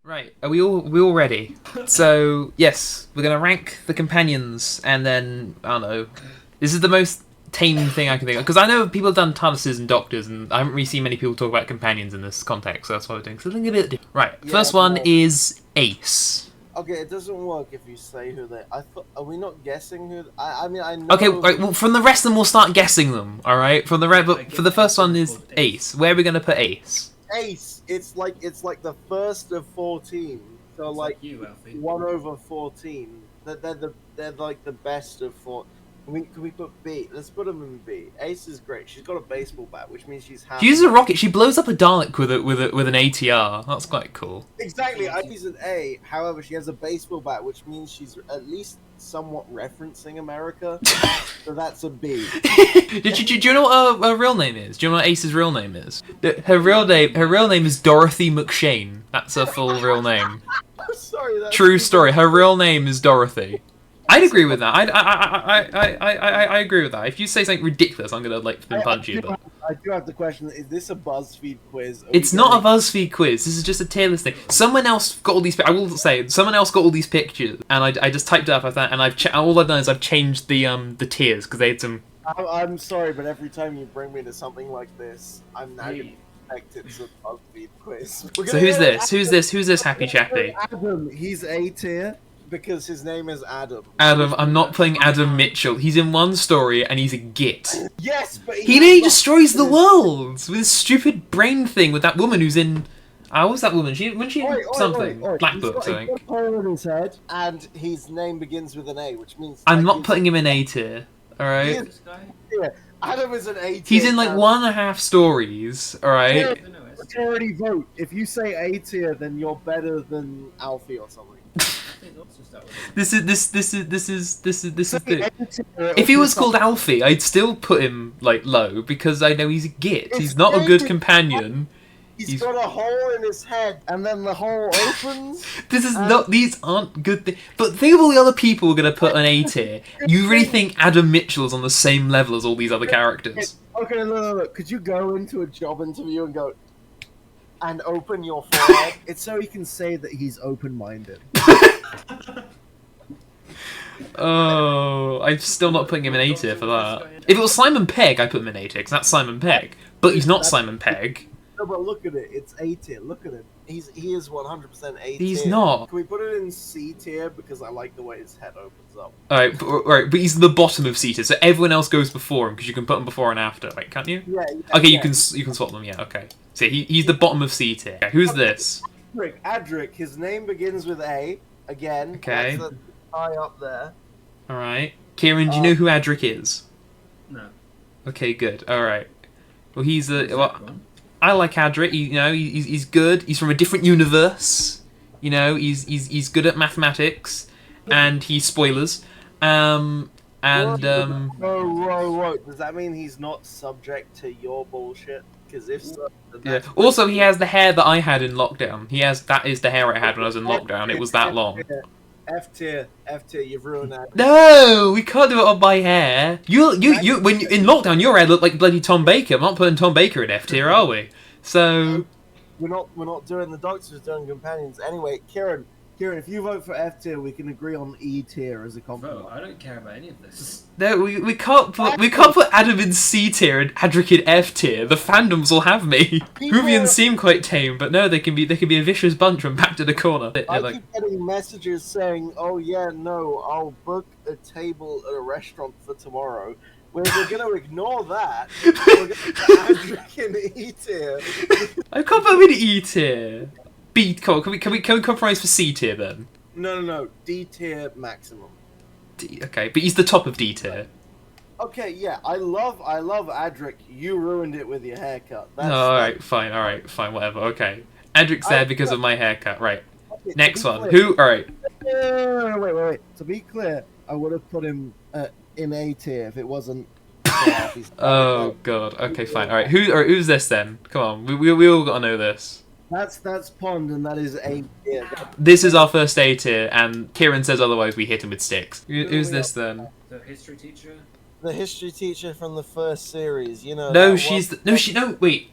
Right, are we all ready? So yes, we're gonna rank the companions, and then I don't know. This is the most tame thing I can think of because I know people have done TARDISes and Doctors, and I haven't really seen many people talk about companions in this context. So that's why we're doing something a bit different. Right, Yeah, first one no. is Ace. Okay, it doesn't work if you say who they. I thought. Are we not guessing who? I mean, I know. Okay, right, well, from the rest of them, we'll start guessing them. All right, from the but for the first one is Ace. Where are we gonna put Ace? Ace. It's like the first of 14. So It's like you, Alfie. 1/14. They're like the best of 4. Can we put B? Let's put them in B. Ace is great. She's got a baseball bat, which means she's happy. She uses a rocket. She blows up a Dalek with an ATR. That's quite cool. Exactly. I use an A. However, she has a baseball bat, which means she's at least somewhat referencing America. So that's a B. Do you know what her real name is? Do you know what Ace's real name is? Her real name is Dorothy McShane. That's her full real name. I'm sorry. That's True story. Her real name is Dorothy. I'd agree with that. I agree with that. If you say something ridiculous, I'm gonna like punch you. But I do have the question: is this a BuzzFeed quiz? it's not a BuzzFeed quiz. This is just a tier list thing. Someone else got all these. I will say, someone else got all these pictures, and I just typed it up as that, and all I've done is I've changed the tiers because they had some. I'm sorry, but every time you bring me to something like this, I'm now gonna expect it's a BuzzFeed quiz. So who's this? Who's this happy chappy? Adam. He's A tier because his name is Adam. Adam, I'm not playing Adam Mitchell. He's in one story and he's a git. Yes, but He nearly destroys the world with his stupid brain thing with that woman who's in. What was that woman? Wasn't she in something? Black Book, I think. He's got a hole in his head, and his name begins with an A, which means I'm not putting him in A tier. Alright? Yeah, Adam is an A tier. He's in like 1.5 stories, alright? Majority vote. If you say A tier, then you're better than Alfie or something. This is the. If he was called Alfie, I'd still put him like low because I know he's a git. He's not a good companion. He's got a hole in his head, and then the hole opens. These aren't good things. But think of all the other people we're gonna put an A tier. You really think Adam Mitchell's on the same level as all these other characters? Okay, look. Could you go into a job interview and go and open your forehead? It's so he can say that he's open-minded. Oh, I'm still not putting him in A tier for that. If it was Simon Pegg, I'd put him in A tier because that's Simon Pegg. But he's not Simon Pegg. No, but look at it. It's A tier. Look at him. He is 100% A tier. He's not. Can we put it in C tier because I like the way his head opens up? Alright, but he's the bottom of C tier, so everyone else goes before him because you can put him before and after, right? Can't you? Yeah. Okay, you can swap them. Yeah. Okay. So he's the bottom of C tier. Okay, who's this? Adric. His name begins with A. Again. Okay. That's the high up there. All right, Kieran, do you know who Adric is? No. Okay, good. All right. Well, he's I like Adric. He's good. He's from a different universe. He's good at mathematics, and he's spoilers. Whoa. Does that mean he's not subject to your bullshit? Because if so, yeah. Also, he has the hair that I had in lockdown. That is the hair I had when I was in lockdown. It was that long. F tier, you've ruined that. No, we can't do it on my hair. You when in lockdown, your hair looked like bloody Tom Baker. I'm not putting Tom Baker in F tier, are we? So we're not doing the Doctors, we're doing companions. Anyway, Kieran, if you vote for F tier, we can agree on E tier as a compromise. Bro, I don't care about any of this. No, we can't put Adam in C tier and Adric in F tier. The fandoms will have me. Whovians seem quite tame, but no, they can be a vicious bunch from back to the corner. I keep getting messages saying, "Oh yeah, no, I'll book a table at a restaurant for tomorrow." We're going to ignore that. We're going to put Adric in E tier. I can't put him in E tier. B. Can we compromise for C tier then? No. D tier maximum. D, okay, but he's the top of D tier. Okay, yeah, I love Adric. You ruined it with your haircut. That's alright, fine, whatever, okay. Adric's there because of my haircut, right. Okay, next one. Who? Alright. Wait. To be clear, I would have put him in A tier if it wasn't... Oh, God. Okay, fine. Alright, who's this then? Come on, we all gotta know this. That's Pond, and that is A tier. This is our first A tier, and Kieran says otherwise we hit him with sticks. Who's this then? The history teacher? The history teacher from the first series, you know. No, wait.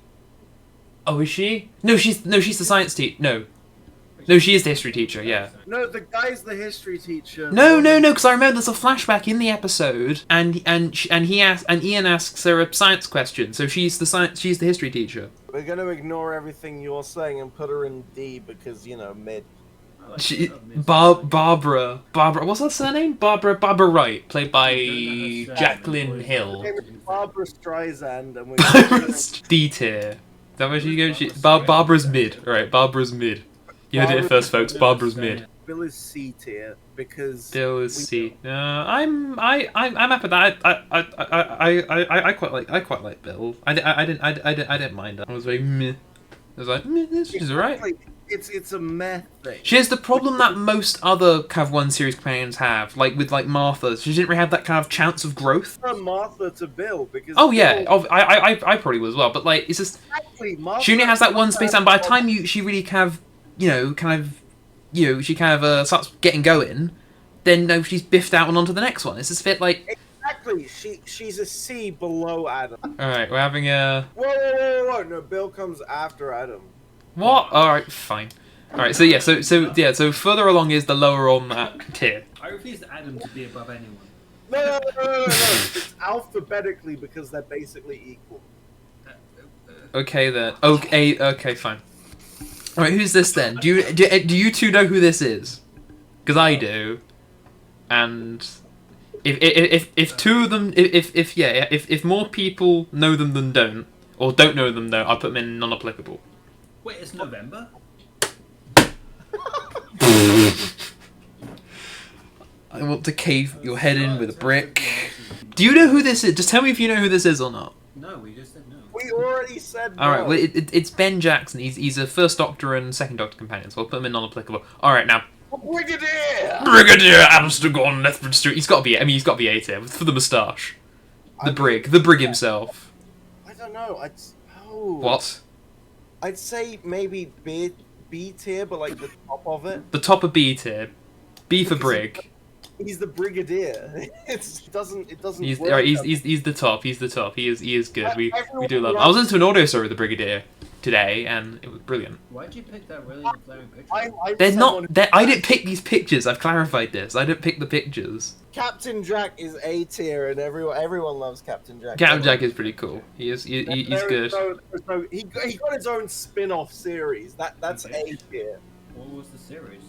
Oh, is she? No, she's the science teacher. No. No, she is the history teacher. Yeah. No, the guy's the history teacher. No, because I remember there's a flashback in the episode, and Ian asks her a science question, so she's the history teacher. We're gonna ignore everything you're saying and put her in D because mid. I like She it. I love Miss- Barbara, what's her surname? Barbara Wright, played by Don't know her Jacqueline surname. Hill. Her name is Barbara Streisand, and we're D tier. Is that where she goes? Barbara's mid. Alright, Barbara's mid. You heard it first, folks. Barbara's mid. Bill is C tier because Bill is C. I'm happy with that. I quite like Bill. I didn't mind her. I was very meh. I was like, meh, she's alright. It's a meh thing. She has the problem that most other Cav 1 series companions have, like with Martha. She didn't really have that kind of chance of growth. From Martha to Bill because Oh yeah, Bill, I probably would as well. But like, it's just exactly, Martha she only has that one space, and by the has- time she really she starts getting going, then no, she's biffed out and onto the next one. It's just a bit like. Exactly, she's a C below Adam. All right, we're having a Whoa! No, Bill comes after Adam. what? All right, fine. All right, so further along is the lower on that tier. I refuse Adam to be above anyone. No. It's alphabetically because they're basically equal. Okay then. Okay, fine. All right, who's this then? Do you two know who this is? Because I do, and if two of them, if more people know them than don't, or don't know them though, I'll put them in non-applicable. Wait, it's November? I want to cave your head in with a brick. Do you know who this is? Just tell me if you know who this is or not. No, we just said no. We already said no. All right, well, it's Ben Jackson. He's a first Doctor and second Doctor companion, so I'll put him in non-applicable. All right, now Brigadier Amsterdam Lethbridge Street. He's got to be A tier for the moustache. The brig himself. I don't know. What? I'd say maybe B tier, but like the top of it. The top of B tier. B for brig. He's the brigadier. It doesn't He's work. alright. He's the top. He's the top. He is good. We do love him. Everyone I was into an audio story with the Brigadier today, and it was brilliant. Why'd you pick that really flaring picture? They're not. I didn't pick these pictures. I've clarified this. I didn't pick the pictures. Captain Jack is A tier, and everyone loves Captain Jack. Captain Jack is pretty cool. He's good. He got his own spin-off series. That's Okay. A tier. What was the series?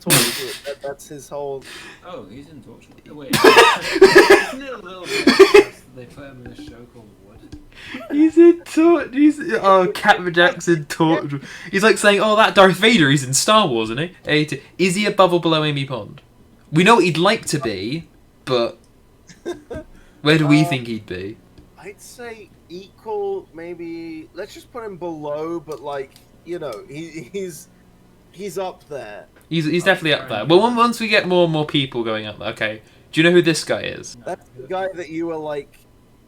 Torchwood. That's his whole. Oh, he's in Torchwood. Oh, wait. Isn't it a little bit that they put him in a show called Wood? He's in Captain Jack's in Torchwood. He's like saying, "Oh, that Darth Vader. He's in Star Wars, isn't he?" A tier. Is he above or below Amy Pond? We know what he'd like to be, but where do we think he'd be? I'd say equal, maybe. Let's just put him below, but like he's up there. He's definitely up there. Well, once we get more and more people going up there, okay. Do you know who this guy is? That's the guy that you were like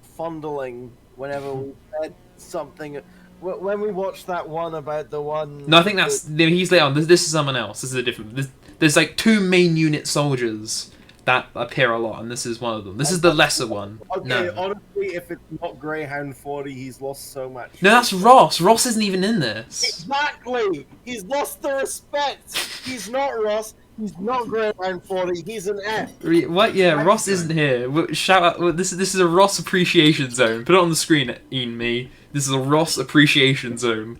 fondling whenever we said something. When we watched that one about the one. No, I think he's later on. This is someone else. This is a different. There's like two main unit soldiers that appear a lot, and this is one of them. This is the lesser one. Okay, No, honestly, if it's not Greyhound 40, he's lost so much. no, that's Ross. Ross isn't even in this. Exactly! He's lost the respect! He's not Ross, he's not Greyhound 40, he's an F. What? Yeah, Ross isn't here. Shout out! This is a Ross appreciation zone. Put it on the screen, Ian. Me. This is a Ross appreciation zone.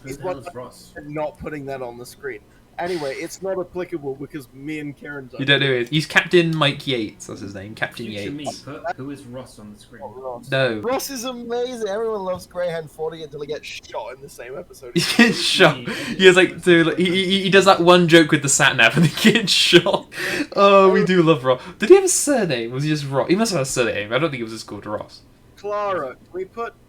Who He's the hell what- is Ross? Not putting that on the screen. Anyway, it's not applicable because me and Karen don't. You don't know who he is. He's Captain Mike Yates. That's his name. Captain Future me, Yates. put who is Ross on the screen? Ross. No. Ross is amazing. Everyone loves Greyhound 40 until he gets shot in the same episode. He gets shot. He has like he does that one joke with the sat nav and he gets shot. Oh, we do love Ross. Did he have a surname? Was he just Ross? He must have a surname. I don't think he was just called Ross. Clara,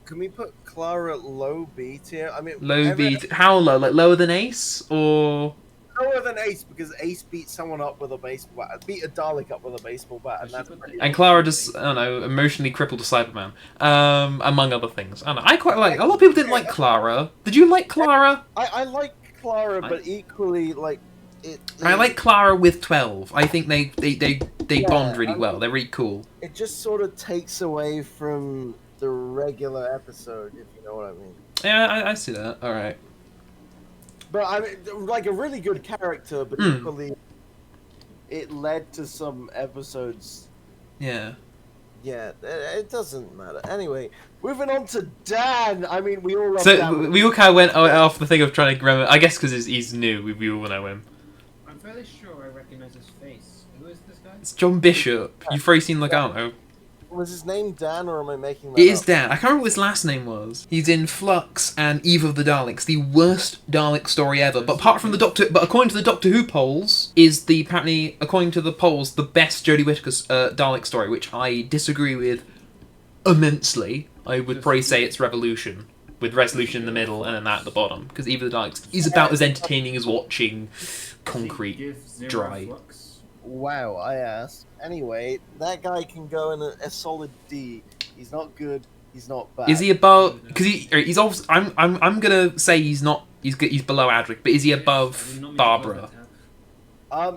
can we put Clara low B tier? I mean, Low B. How low? Like lower than Ace or? lower than Ace because Ace beat someone up with a baseball bat. Beat a Dalek up with a baseball bat, and that's pretty. And Clara just, I don't know, emotionally crippled a Cyberman. Among other things. I don't know. I quite like. A lot of people didn't like Clara. Did you like Clara? I like Clara, but equally like it. I like Clara with 12. I think they bond really well. They're really cool. It just sort of takes away from the regular episode, if you know what I mean. Yeah, I see that. All right. But I mean, like a really good character, but equally, it led to some episodes. Yeah. Yeah, it doesn't matter. Anyway, moving on to Dan. I mean, we all love So Dan. we all kind of went off the thing of trying to remember. I guess because he's new, we all know him. I'm fairly sure I recognize his face. Who is this guy? It's John Bishop. You've probably seen Logano. Was his name Dan, or am I making that It is up? Dan. I can't remember what his last name was. He's in Flux and Eve of the Daleks, the worst Dalek story ever. But apart from the Doctor, but according to the Doctor Who polls, is the apparently according to the polls the best Jodie Whittaker Dalek story, which I disagree with immensely. I would probably say it's Revolution, with Resolution in the middle and then that at the bottom, because Eve of the Daleks is about as entertaining as watching concrete dry. Wow, I asked. Anyway, that guy can go in a solid D. He's not good. He's not bad. Is he above? Because he's also. I'm gonna say he's not. He's good. He's below Adric, but is he above Barbara?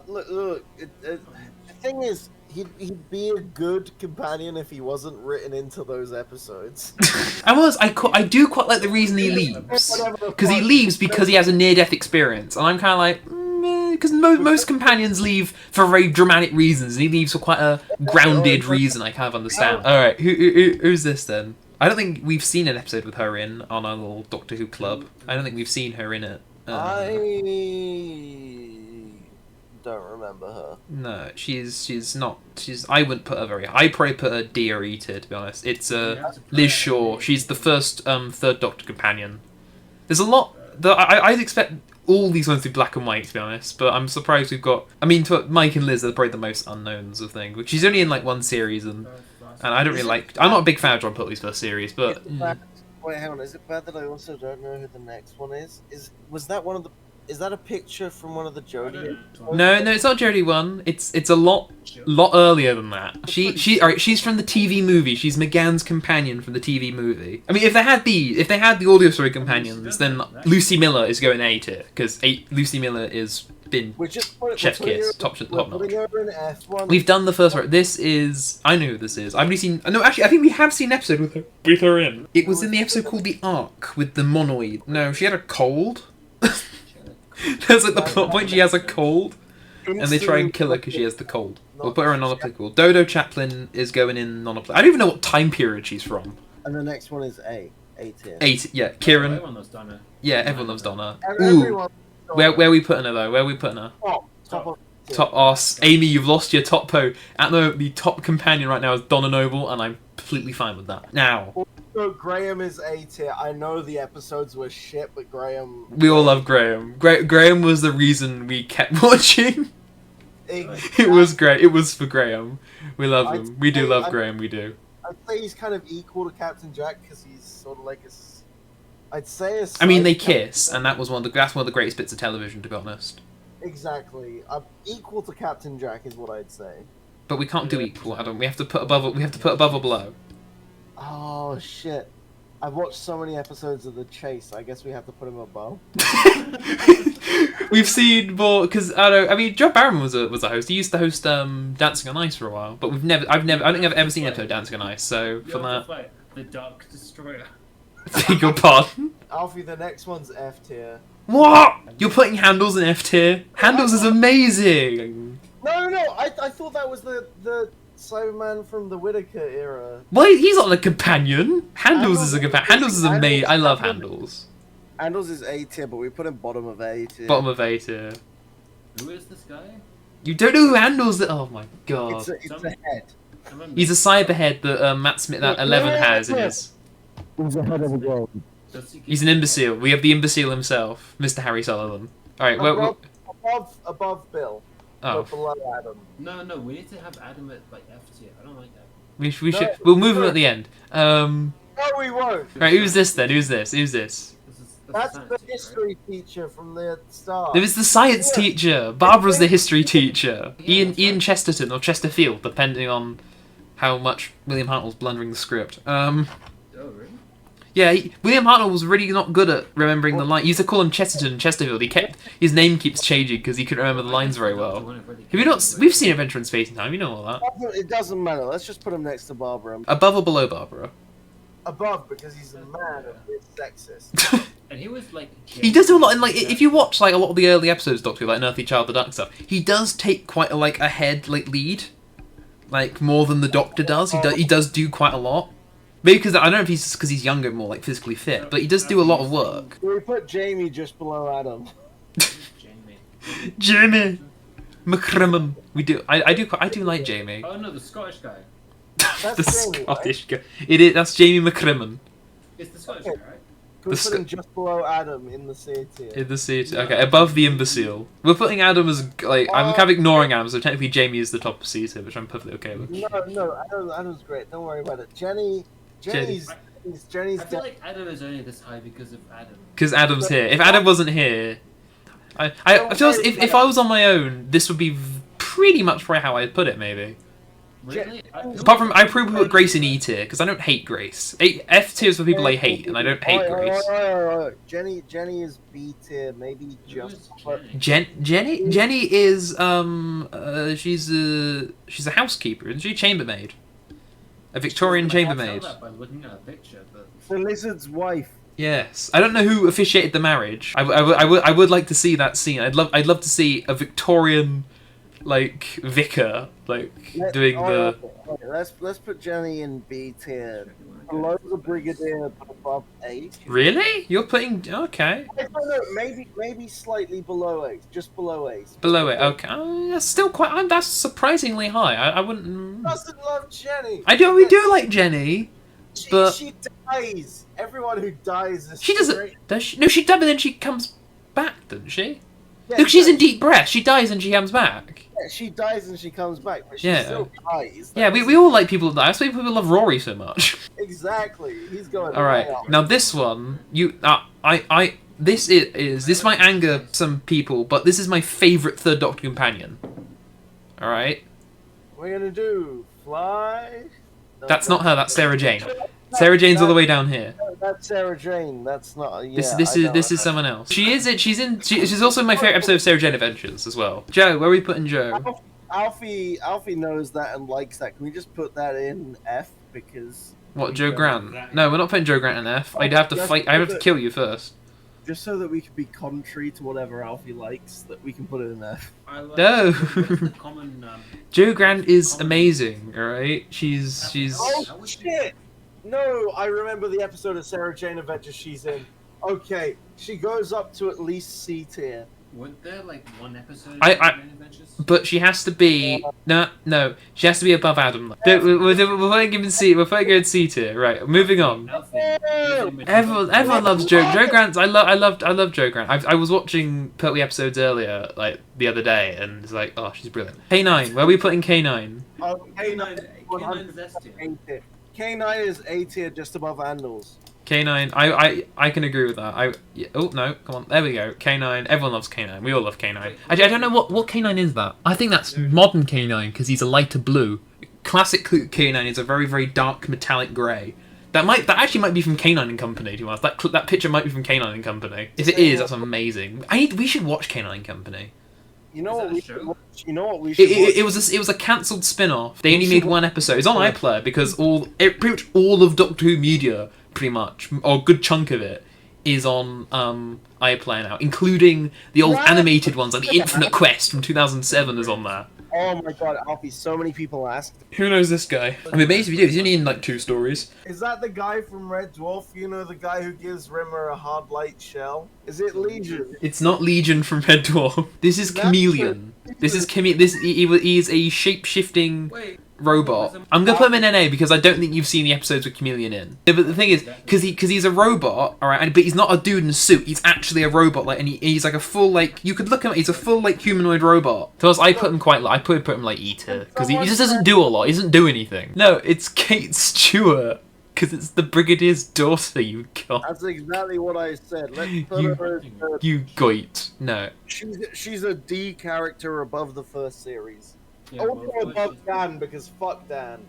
Look. The thing is, he'd be a good companion if he wasn't written into those episodes. I do quite like the reason he leaves, because he leaves because he has a near-death experience, and I'm kind of like. Because most companions leave for very dramatic reasons, and he leaves for quite a grounded reason. I kind of understand. All right, who's this then? I don't think we've seen an episode with her in on our little Doctor Who club. I don't think we've seen her in it. I don't remember her. No, she's not. I wouldn't put her very high. I'd probably put her D or E tier, to be honest. It's Liz Shaw. She's the first third Doctor companion. There's a lot. I'd expect all these ones to be black and white, to be honest, but I'm surprised we've got. I mean, Mike and Liz are probably the most unknowns of things. Which she's only in like one series, and I don't really like. I'm not a big fan of John Putley's first series, but. Wait, hang on. Is it bad that I also don't know who the next one is? Was that one of the? Is that a picture from one of the Jodie? No, it's not Jodie one. It's a lot earlier than that. She's from the TV movie. She's McGann's companion from the TV movie. I mean, if they had the audio story companions, then Lucy Miller is going A tier because Lucy Miller is been chef's kiss, top notch. We've done the first one. This is I know who this is. I've only seen. No, actually, I think we have seen an episode with her in. It was in the episode called The Ark with the monoid. No, she had a cold. There's like the plot point. She has a cold, and they try and kill her because she has the cold. We'll put her in non-applicable. Dodo Chaplin is going in non-applicable. I don't even know what time period she's from. And the next one is A tier. Yeah. Kieran. Everyone loves Donna. Yeah, everyone loves Donna. Ooh. Where are we putting her though? Where are we putting her? Top arse. Amy, you've lost your top po. At the moment, the top companion right now is Donna Noble, and I'm completely fine with that. Now. So Graham is A tier. I know the episodes were shit, but Graham. We all love Graham. Graham was the reason we kept watching. It was great. It was for Graham. We love him. We do love Graham. We do. I'd say he's kind of equal to Captain Jack because he's sort of like a. I'd say a. I mean, they kiss, and that's one of the greatest bits of television, to be honest. Exactly. Equal to Captain Jack is what I'd say. But we can't do equal, Adam. We have to put above. We have to put above or below. Oh shit! I've watched so many episodes of The Chase. I guess we have to put him above. We've seen more because I mean, Joe Barron was a host. He used to host Dancing on Ice for a while, but I don't think I've ever seen an episode of Dancing on Ice. So for that, the Dark Destroyer. Beg your pardon. Alfie, the next one's F tier. What? You're putting Handles in F tier? Handles is amazing. No. I thought that was the Cyberman from the Whittaker era. Well, he's not a companion. Handles is a companion. Handles is amazing. I love Handles. Handles is A tier, but we put him bottom of A tier. Bottom of A tier. Who is this guy? You don't know who Handles is? Oh my god. It's a head. He's a cyber head that Matt Smith, that 11 has in his... He's a head of a world. He's an imbecile. We have the imbecile himself, Mr. Harry Sullivan. Alright, above Bill. Oh. But below Adam. No, we need to have Adam at like F tier. I don't like that. We should. We'll move him at the end. No, we won't. Right, who's this then? Who's this? That's the history teacher from the start. There was the science teacher. Barbara's the history teacher. Ian Chesterton or Chesterfield, depending on how much William Hartnell's blundering the script. Oh, really? Yeah, William Hartnell was really not good at remembering the line. He used to call him Chesterton and Chesterfield. His name keeps changing because he couldn't remember the lines very well. Have you not? We've seen Adventure in Space and Time. You know all that. It doesn't matter. Let's just put him next to Barbara. Above or below Barbara? above because he's a man and he's sexist. And he was like. He does do a lot, and like if you watch like a lot of the early episodes, Doctor Who, like Earthly Child, the Duck stuff, he does take quite a like a head like lead, like more than the Doctor does. He does do quite a lot. Maybe because I don't know if he's just because he's younger, more like physically fit, but he does do a lot of work. We put Jamie just below Adam. Jamie McCrimmon. We do. I do like Jamie. Oh no, the Scottish guy. The Jamie, Scottish guy. It is. That's Jamie McCrimmon. It's the Scottish guy, right? Can we The put him just below Adam in the C tier? In the seat. Okay, above the imbecile. We're putting Adam as like I'm kind of ignoring Adam, so technically Jamie is the top of C tier, which I'm perfectly okay with. No, Adam's great. Don't worry about it. Jenny's I feel like Adam is only this high because of Adam. Because Adam's here. If Adam wasn't here, I feel as if I was on my own, this would be pretty much probably how I'd put it, maybe. Really? Apart from, I probably put Grace in E tier, because I don't hate Grace. F tier is for people I hate, and I don't hate Grace. Jenny is B tier, maybe just. Jenny is she's a housekeeper, isn't she? Chambermaid, a Victorian chambermaid. That by looking at a picture, but The Lizard's wife. Yes, I don't know who officiated the marriage. I would like to see that scene. I'd love to see a Victorian like vicar doing the. Okay, let's put Jenny in B tier, below the Brigadier but above A. Really? You're putting okay. I don't know, maybe slightly below A, just below A. Below it, okay. That's still quite. That's surprisingly high. I wouldn't. Doesn't love Jenny. We do like Jenny, but she dies. Everyone who dies is she doesn't. great. Does she? No, she died, but then she comes back, doesn't she? Yeah, Look, she's in deep breath. She dies and she comes back. Yeah, she dies and she comes back, but she Yeah. still dies. Yeah, we all like people that die. That's why people love Rory so much. Exactly. He's going. All right, way up. now this one, this might anger some people, but this is my favourite Third Doctor companion. All right. We're gonna do Fly. No, That's not her. That's Sarah Jane. Sarah Jane's all the way down here. That's Sarah Jane. That's not. Yeah, This is someone else. She's also my favourite episode of Sarah Jane Adventures as well. Joe, where are we putting Joe? Alfie knows that and likes that. Can we just put that in F because What, Joe Grant? No, we're not putting Joe Grant in F. I'd have to fight. I have to kill you first. just so that we can be contrary to whatever Alfie likes, that we can put it in there. No. What's the common, Joe Grant is amazing. All right, she's. Oh shit! No, I remember the episode of Sarah Jane Adventures she's in. Okay, she goes up to at least C tier. Weren't there like one episode I- of Jane Adventures? But she has to be no. She has to be above Adam. We're putting him in C. We're putting her in C tier. Right. Moving on. Everyone loves Joe. Joe Grant. I love Joe Grant. I was watching Pertwee episodes earlier, like the other day, and it's like, oh, she's brilliant. K9. Where are we putting K9? K9 is S tier. K9 is A tier, just above Andals. K9. I can agree with that. Oh no, come on. There we go. K9. Everyone loves K9. We all love K9. I don't know what K9 is that. I think that's modern K9 because he's a lighter blue. Classic K9 is a very very dark metallic grey. That actually might be from K9 and Company. To be honest, that picture might be from K9 and Company. If it is, that's amazing. We should watch K9 and Company. You know what we should watch? You know what we should watch? It was a cancelled spin-off. They only made one episode. It's on iPlayer because pretty much all of Doctor Who media, pretty much, or a good chunk of it, is on iPlayer now, including the old animated ones, like the Infinite Quest from 2007 is on there. Oh my god, Alfie, so many people asked. Who knows this guy? I'm amazed if you do. He's only in like 2 stories. Is that the guy from Red Dwarf? You know, the guy who gives Rimmer a hard light shell? Is it Legion? It's not Legion from Red Dwarf. This is Chameleon. He is a shape-shifting robot. I'm gonna put him in NA because I don't think you've seen the episodes with Chameleon in. Yeah, but the thing is, because he's a robot, all right, but he's not a dude in a suit. He's actually a robot, like, and he's like a full like you could look at him. He's a full like humanoid robot. So I put him quite. I put him like E tier because he just doesn't do a lot. He doesn't do anything. No, it's Kate Stewart. Because it's the Brigadier's daughter, you god. That's exactly what I said. Let's put her as you goit. No. She's a D character above the first series. Yeah, Also above Dan, because fuck Dan.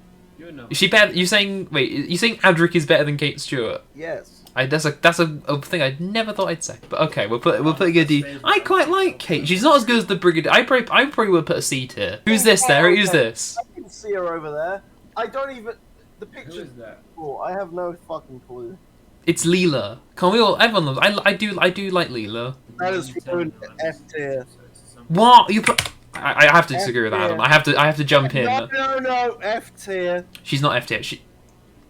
Is she better? You saying Adric is better than Kate Stewart? Yes. That's a thing I never thought I'd say. But okay, we'll put a D. I quite like Kate. She's not as good as the Brigadier. I probably would put a C tier. Who's this there? Who's this? I can see her over there. I don't even. The picture. Who is that? cool. I have no fucking clue. It's Leela. Can we all? Everyone loves. I do like Leela. That is ruined F tier. What you put? I have to disagree with F tier. Adam. I have to jump in. No, F tier. She's not F tier.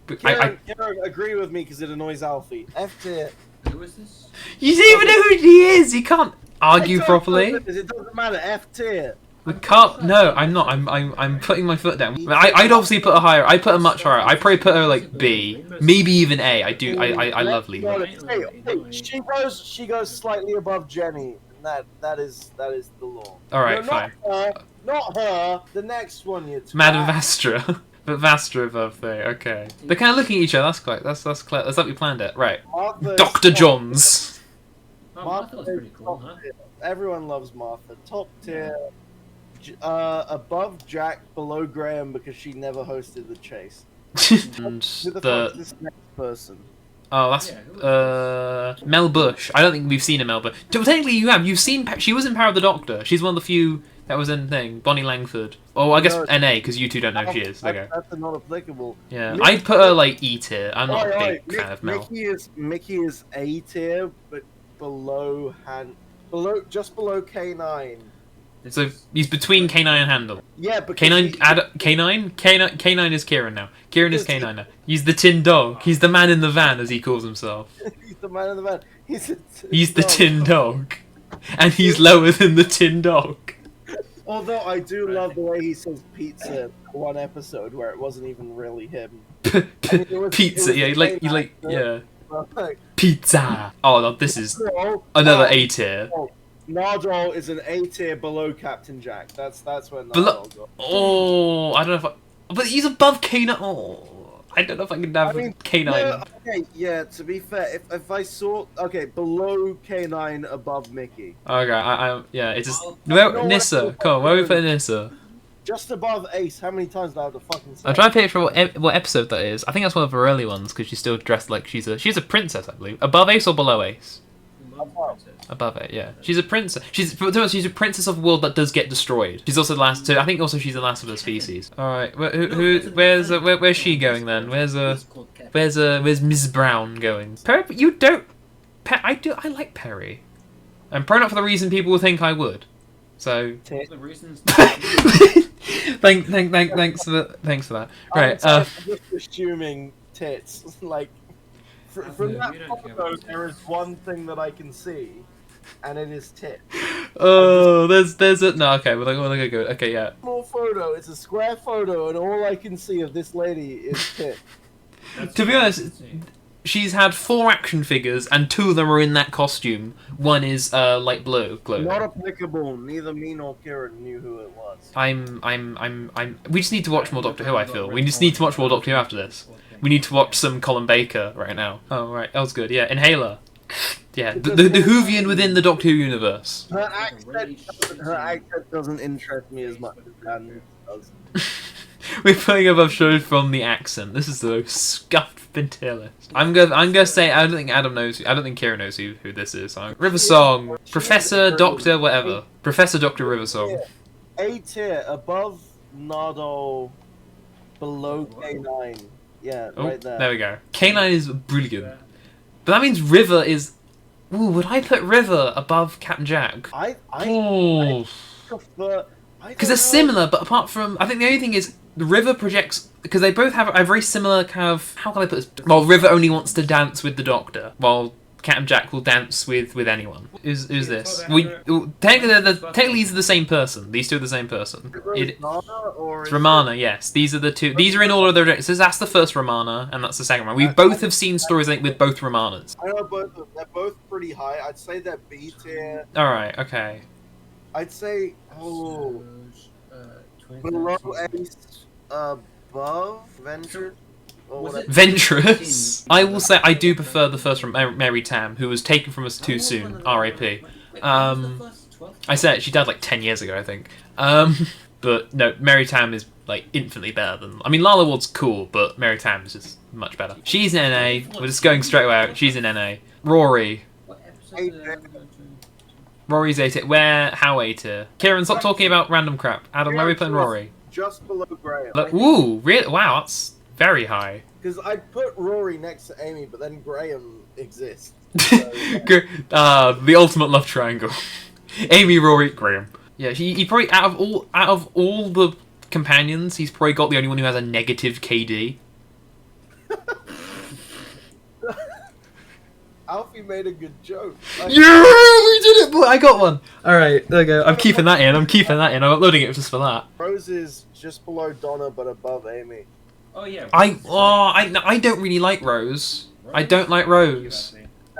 Kieran, agree with me because it annoys Alfie. F tier. Who is this? You don't even know who he is. You can't argue properly. It doesn't matter. F tier. We can't. No, I'm not. I'm putting my foot down. I'd obviously put her higher. I put her much higher. I probably put her like B, maybe even A. I do. I love Leela. Hey, she goes slightly above Jenny. That is the law. All right, no, fine. Not her. The next one, you. Madam Vastra. But Vastra above there, okay. They're kind of looking at each other. That's quite. That's clever. That's like we planned it, right? Dr. Johns. Oh, Martha was pretty cool, huh? Everyone loves Martha. Top tier. Above Jack, below Graham because she never hosted the chase. And Who the fuck is this next person? Oh, that's Mel Bush. I don't think we've seen a Mel Bush. Technically, you have. You've seen. She was in Power of the Doctor. She's one of the few that was in the thing. Bonnie Langford. Oh, I guess No, NA because you two don't know who she is. Okay. That's not applicable. Yeah, I'd put her like E tier. I'm not a big fan of Mel. Mickey is A tier, but just below K9. So he's between K9 and Handel. Yeah, but K9, K9 is Kieran now. Kieran is K9 now. He's the tin dog. He's the man in the van, as he calls himself. He's the man in the van. He's the tin dog, and he's lower than the tin dog. Although I do love the way he says pizza in one episode where it wasn't even really him. Pizza, yeah, pizza. Oh no, this is another A tier. Nardole is an A tier below Captain Jack. That's where Nardole got. Oh, I don't know if but he's above K9. Oh, I don't know if I can have K9. No, okay, yeah, to be fair, if I saw below K9, above Mickey. Okay, yeah, it's just Nissa. Come on, where are we putting Nissa? Just above Ace. How many times do I have to fucking say? I'm trying to picture what episode that is. I think that's one of her early ones because she's still dressed like she's a princess, I believe. Above Ace or below Ace? Above it, yeah. She's a princess. She's a princess of a world that does get destroyed. She's also the last. I think also she's the last of her species. All right, where's she going then? Where's Ms. Brown going? Perry, you don't. I like Perry. And probably not for the reason people will think I would. So. The reasons. Thanks for that. Right. I'm just assuming tits like. From that photo, there is one thing that I can see, and it is tit. Oh, there's a no. Okay, we're gonna go. Okay, yeah. Small photo. It's a square photo, and all I can see of this lady is tit. To be honest, she's had 4 action figures, and 2 of them are in that costume. One is light blue. Not applicable. Neither me nor Kieran knew who it was. We just need to watch more Doctor Who. I feel we just need to watch more Doctor Who after this. We need to watch some Colin Baker right now. Oh, right. That was good. Yeah, Inhaler. Yeah, the Whovian within the Doctor Who universe. Her accent doesn't interest me as much as Dan does. We're putting above shows from the accent. This is the most scuffed tier list. I'm gonna say I don't think Adam knows. I don't think Kieran knows who this is. River Song, Professor Doctor whatever, Professor Doctor River Song. A tier above Nardole, below K9. Yeah, right there. There we go. K9 is brilliant. But that means River is... Ooh, would I put River above Captain Jack? I prefer... Because they're similar, but apart from... I think the only thing is, the River projects... Because they both have a very similar kind of... How can I put this? Well, River only wants to dance with the Doctor, while Captain Jack will dance with anyone. Who's this? Technically these are the same person. These two are the same person. It's Romana, yes. These are the two. These are in order of their directions. That's the first Romana, and that's the second one. We both have seen stories, I think, with both Romanas. I know both of them. They're both pretty high. I'd say they're B tier. Alright, okay. I'd say, below Ace, above Venture. Venturous. I will say I do prefer the first from Mary Tam, who was taken from us too soon. R.A.P. I said she died like 10 years ago, I think. But no, Mary Tam is like infinitely better than. I mean, Lala Ward's cool, but Mary Tam is just much better. She's in NA. We're just going straight away out. She's in NA. Rory. Rory's A tier. How A tier? Kieran, stop talking about random crap. Adam, where are we putting Rory? Just below Graham. Ooh, really? Wow, that's very high. Because I put Rory next to Amy, but then Graham exists. So, The ultimate love triangle. Amy, Rory, Graham. Yeah, he probably out of all the companions, he's probably got the only one who has a negative KD. Alfie made a good joke. Like, Yeah, we did it, boy! I got one. All right, there we go. I'm keeping that in. I'm uploading it just for that. Rose is just below Donna, but above Amy. Oh yeah. I don't really like Rose. I don't like Rose.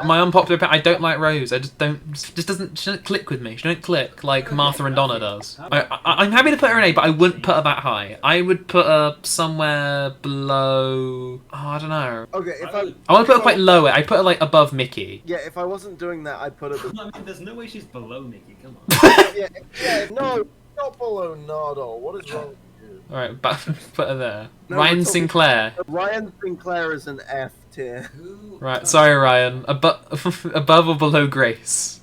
My unpopular opinion, I don't like Rose. I just don't. She doesn't click with me. She don't click like Martha and Donna does. I'm happy to put her in A, but I wouldn't put her that high. I would put her somewhere below. Oh, I don't know. Okay, if I want to put her quite lower. I put her like above Mickey. yeah, if I wasn't doing that, I'd put her. I mean, there's no way she's below Mickey. Come on. yeah, no, not below Nardo. What is wrong with you? All right, but put her there. No, Ryan we're talking- Sinclair. Ryan Sinclair is an F tier. Who? Right, sorry, Ryan. Above or below Grace?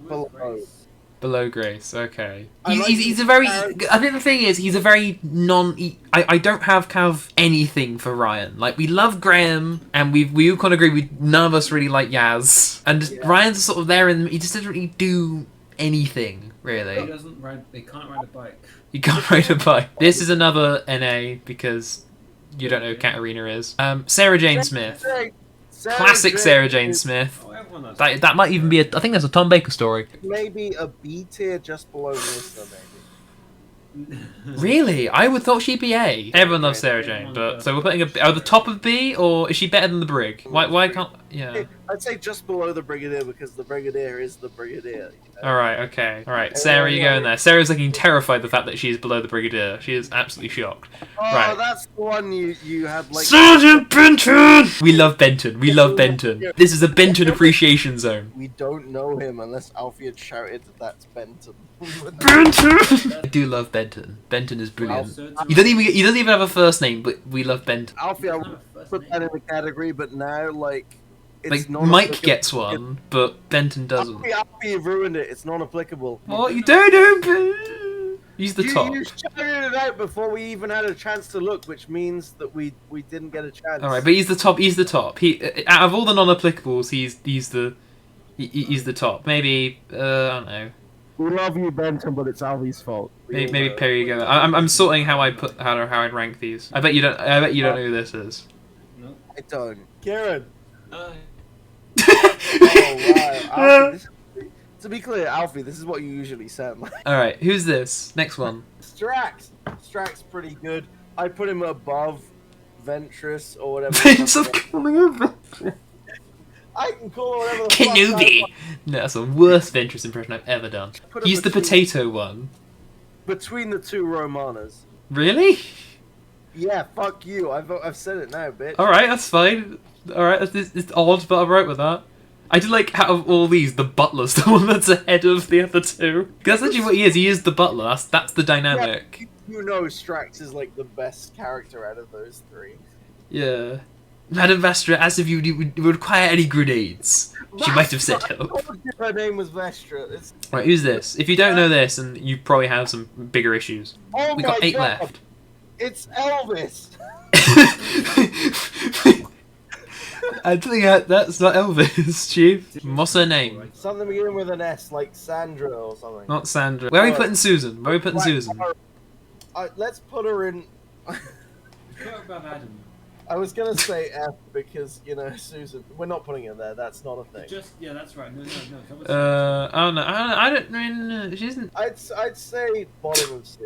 Who is Below. Grace? Below Grace, okay. I like He's a very. his I think the thing is, he's a very non. I don't have kind of anything for Ryan. Like we love Graham, and we all kind of agree. None of us really like Yaz, and just, Yeah. Ryan's sort of there, and he just doesn't really do anything He really. doesn't ride. He can't ride a bike. He can't ride a bike. This is another NA because you don't know who Katarina is. Sarah Jane Smith, classic Sarah Jane is Smith. Oh, everyone knows. That might even be a. I think that's a Tom Baker story. Maybe a B tier just below Mister, maybe. Really? I would thought she'd be A. Everyone loves Sarah Everyone Jane, does. but so we're putting a the top of B, or is she better than the Brig? Why can't? Yeah. I'd say just below the Brigadier because the Brigadier is the Brigadier. All right. Okay. All right. Sarah, you go in there. Sarah's looking terrified of the fact that she is below the Brigadier. She is absolutely shocked. Oh, Right. that's the one you had like. Sergeant Benton. We love Benton. We love Benton. This is a Benton appreciation zone. We don't know him unless Alfie had shouted that that's Benton. Benton. I do love Benton. Benton is brilliant. Also, You don't even have a first name, but we love Benton. Alfie, I It's would not a first put name. that in the category, but now like it's Like not Mike applicable. gets one, but Benton doesn't. Alfie, you've ruined it. It's not applicable. What you do? Use the top. You shouted it out before we even had a chance to look, which means that we didn't get a chance. All right, but he's the top. He's the top. He out of all the non-applicables, he's the top. Maybe I don't know. We love you, Benton, but it's Alfie's fault. Maybe Perry go. I'm sorting how I'd rank these. I bet you don't know who this is. No. I don't. Karen. Uh, Oh wow. Alfie, to be clear, Alfie, this is what you usually sound like. All right, who's this? Next one. Strax. Strax pretty good. I put him above Ventress or whatever. Prince of coming over. I can call her whatever the fuck I Kenobi. want. No, that's the worst Ventress impression I've ever done. Put him He's the between- potato one. Between the two Romanas. Really? Yeah, fuck you. I've said it now, bitch. All right, that's fine. All right, it's odd, but I'm right with that. I did like out of all these, the butler's the one that's ahead of the other two. 'Cause that's actually what he is. He is the butler. That's the dynamic. You know Strax is like the best character out of those three. Yeah. Madame Vastra, as if you would require any grenades. She might have said Vastra, help. I told you her name was Vestra. Right, who's this? If you don't know this, and you probably have some bigger issues. Oh We my got 8 God. left. It's Elvis. I think that's not Elvis, Chief. What's her name? Something beginning with an S, like Sandra or something. Not Sandra. Where are we putting Susan? Where are we putting Susan? Let's put her in. What about Adam? I was gonna say F because Susan. We're not putting her there. That's not a thing. Just yeah, that's right. No. I don't know. I don't mean, she isn't. I'd say bottom of C.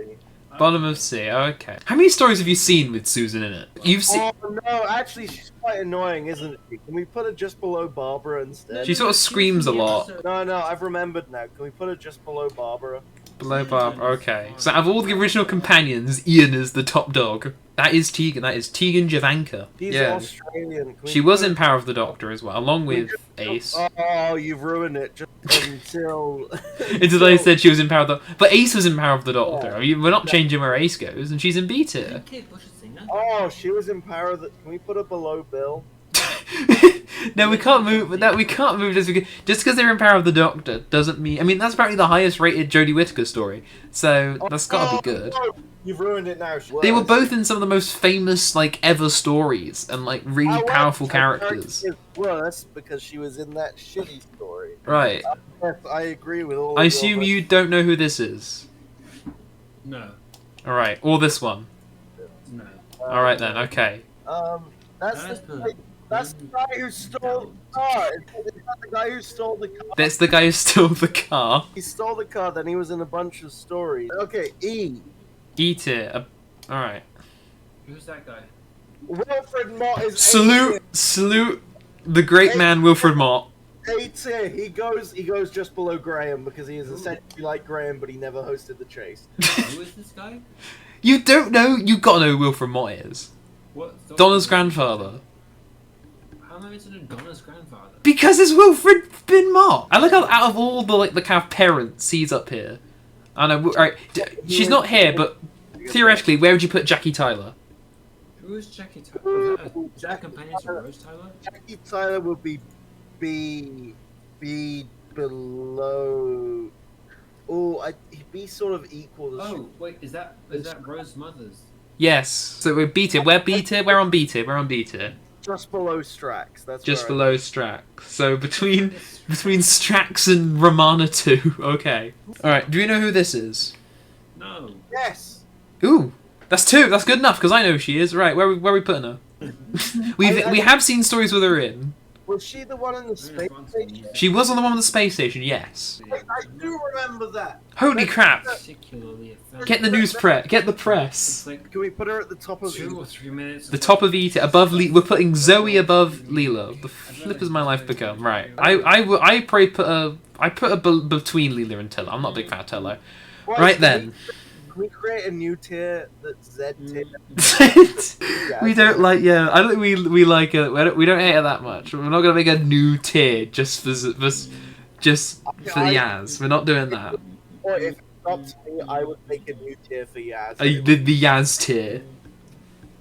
Bottom of C, okay. How many stories have you seen with Susan in it? You've seen. Oh no, actually she's quite annoying, isn't she? Can we put her just below Barbara instead? She sort of screams a lot. No, I've remembered now. Can we put her just below Barbara? Below Barb, okay. So out of all the original companions, Ian is the top dog. That is Tegan. That is Tegan Javanka. She's Yeah. Australian. Can we She was put- in Power of the Doctor as well, along with Ace. Oh, you've ruined it. Just until. Until they said she was in Power of the But Ace was in Power of the Doctor. Yeah. I mean, we're not changing where Ace goes, and she's in B tier. Kate Bush is singer. Oh, she was in Power. Can we put her below Bill? No, we can't move. No, we can't move just because they're in Power of the Doctor doesn't mean. I mean, that's apparently the highest rated Jodie Whittaker story, so that's got to be good. No, you've ruined it now. They were both in some of the most famous like ever stories and like really However, powerful her characters. character is worse because she was in that shitty story. Right. Yes, I agree with all. I of assume your- you don't know who this is. No. All right, or this one. No. All right then. Okay. That's That's the the- that's the guy who stole the car. Is that the guy who stole the car? That's the guy who stole the car. He stole the car. Then he was in a bunch of stories. Okay, E. E tier. All right. Who's that guy? Wilfred Mott is Salute the great man Wilfred Mott. A tier. He goes just below Graham because he is essentially like Graham, but he never hosted the chase. Who is this guy? You don't know? You gotta know who Wilfred Mott is. What? Donna's grandfather. How am I meant to know Donna's grandfather? Because it's Wilfred bin Mott. I like how out of all the like the kind of parents, he's up here. I know. Right, she's not here, but theoretically, where would you put Jackie Tyler? Who is Jackie Tyler? Is that a companion to Rose Tyler? Jackie Tyler would be B below. Oh, he'd be sort of equal to. Oh, wait, is that Rose Mother's? Yes. So we're B tier. We're B tier. We're on B tier. We're on B tier. Just below Strax. That's Just where below Strax. So between Strax and Romana 2. Okay. All right. Do you know who this is? No. Yes. Ooh, that's 2. That's good enough because I know who she is. Right. Where are we putting her? we have seen stories with her in. Was she the one in the space station? She was on the one on the space station. Yes. I do remember that. Holy crap! Particularly offensive. Get the news press. Get the It's press. like Can we put her at the top of 2 or 3 minutes. The top of E tier, above. We're putting Zoe above Leela. The flip has my life become. Right. I probably put her between Leela and Tiller. I'm not a big fan of Tiller. Right then. Can we create a new tier that's Z tier? We don't like. Yeah, I don't think we like it. We don't hate it that much. We're not gonna make a new tier just for Yaz. We're not doing that. Or if it's up to me, I would make a new tier for Yaz. The Yaz tier.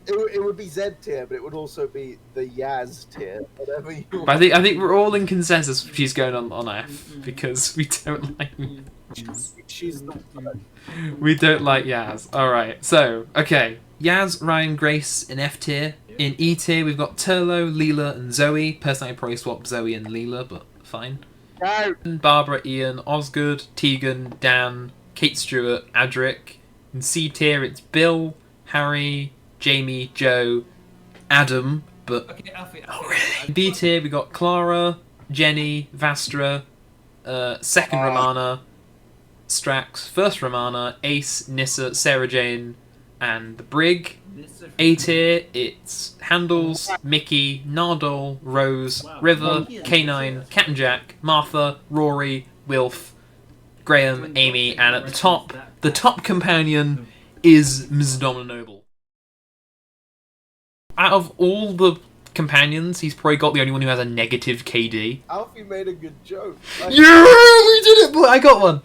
It would be Z tier, but it would also be the Yaz tier. Whatever you want. But I think we're all in consensus. She's going on F because we don't like. She's the one. We don't like Yaz. Alright, so, okay. Yaz, Ryan, Grace in F tier. In E tier, we've got Turlo, Leela, and Zoe. Personally, I'd probably swap Zoe and Leela, but fine. No. Barbara, Ian, Osgood, Tegan, Dan, Kate Stewart, Adric. In C tier, it's Bill, Harry, Jamie, Joe, Adam, but... Okay, Alfie. Oh, really? B tier, we got Clara, Jenny, Vastra, second Romana, Strax, first Romana, Ace, Nissa, Sarah Jane, and the Brig. A tier, it's Handles, Mickey, Nardole, Rose, River, K9, Cat and Jack, Martha, Rory, Wilf, Graham, Amy, and at the top companion is Ms. Domino. Out of all the companions, he's probably got the only one who has a negative KD. Alfie made a good joke. Yeah, we did it, boy! I got one.